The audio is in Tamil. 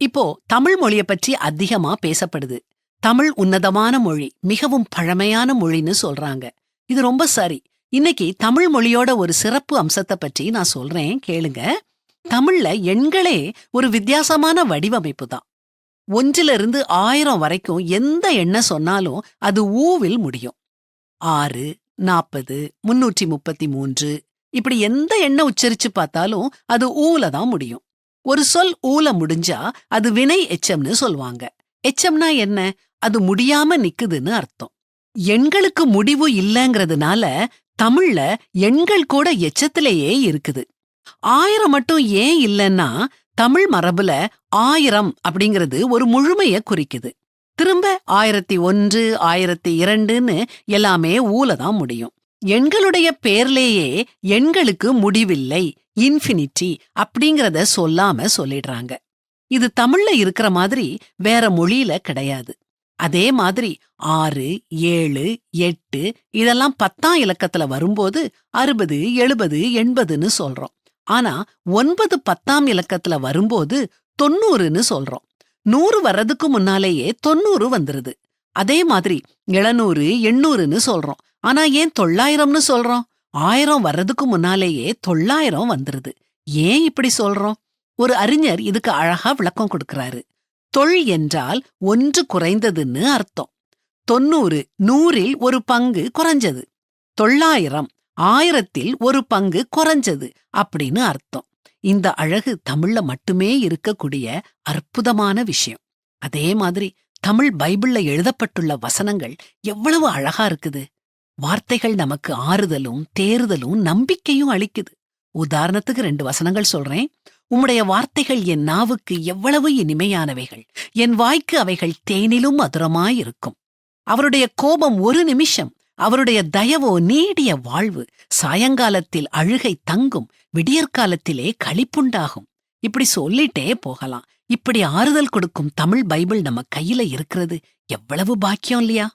இப்போ தமிழ் மொழிய பற்றி அதிகமா பேசப்படுது. தமிழ் உன்னதமான மொழி, மிகவும் பழமையான மொழின்னு சொல்றாங்க. இது ரொம்ப சரி. இன்னைக்கு தமிழ் மொழியோட ஒரு சிறப்பு அம்சத்தை பற்றி நான் சொல்றேன், கேளுங்க. தமிழ்ல எண்களே ஒரு வித்தியாசமான வடிவமைப்பு தான். 1லிருந்து 1000 வரைக்கும் எந்த எண்ணை சொன்னாலும் அது ஊவில் முடியும். 6, 40, 333 இப்படி எந்த எண்ணை உச்சரிச்சு பார்த்தாலும் அது ஊல தான் முடியும். ஒரு சொல் ஊல முடிஞ்சா அது வினை எச்சம்னு சொல்வாங்க. எச்சம்னா என்ன? அது முடியாம நிக்குதுன்னு அர்த்தம். எண்களுக்கு முடிவு இல்லங்கறதுனால தமிழ்ல எண்கள் கூட எச்சத்திலேயே இருக்குது. 1000 மட்டும் ஏன் இல்லன்னா, தமிழ் மரபுல 1000 அப்படிங்கிறது ஒரு முழுமைய குறிக்குது. திரும்ப 1001, 1002ன்னு எல்லாமே ஊல தான் முடியும். எண்களுடைய பேர்லேயே எண்களுக்கு முடிவில்லை, இன்ஃபினிட்டி அப்படிங்கறத சொல்லாம சொல்லிடுறாங்க. இது தமிழ்ல இருக்கிற மாதிரி வேற மொழியில கிடையாது. அதே மாதிரி 6, 7, 8 இதெல்லாம் 10ஆம் இலக்கத்துல வரும்போது 60, 70, 80ன்னு சொல்றோம். ஆனா 9 10ஆம் இலக்கத்துல வரும்போது 90ன்னு சொல்றோம். 100 வர்றதுக்கு முன்னாலேயே 90 வந்துருது. அதே மாதிரி 700, 800ன்னு சொல்றோம். ஆனா ஏன் 900ன்னு சொல்றோம்? 1000 வர்றதுக்கு முன்னாலேயே 900 வந்துருது. ஏன் இப்படி சொல்றோம்? ஒரு அறிஞர் இதுக்கு அழகா விளக்கம் கொடுக்கறாரு. தொள் என்றால் 1 குறைந்ததுன்னு அர்த்தம். 90 100ல் ஒரு பங்கு குறைஞ்சது. 900 1000ல் ஒரு பங்கு குறைஞ்சது அப்படின்னு அர்த்தம். இந்த அழகு தமிழ்ல மட்டுமே இருக்கக்கூடிய அற்புதமான விஷயம். அதே மாதிரி தமிழ் பைபிள்ல எழுதப்பட்டுள்ள வசனங்கள் எவ்வளவு அழகா இருக்குது. வார்த்தைகள் நமக்கு ஆறுதலும் தேறுதலும் நம்பிக்கையும் அளிக்குது. உதாரணத்துக்கு 2 வசனங்கள் சொல்றேன். உம்முடைய வார்த்தைகள் என் நாவுக்கு எவ்வளவு இனிமையானவைகள், என் வாய்க்கு அவைகள் தேனிலும் மதுரமாயிருக்கும். அவருடைய கோபம் 1 நிமிஷம், அவருடைய தயவோ நீடிய வாழ்வு. சாயங்காலத்தில் அழுகை தங்கும், விடியற்காலத்திலே களிப்புண்டாகும். இப்படி சொல்லிட்டே போகலாம். இப்படி ஆறுதல் கொடுக்கும் தமிழ் பைபிள் நம்ம கையில இருக்கிறது எவ்வளவு பாக்கியம் இல்லையா?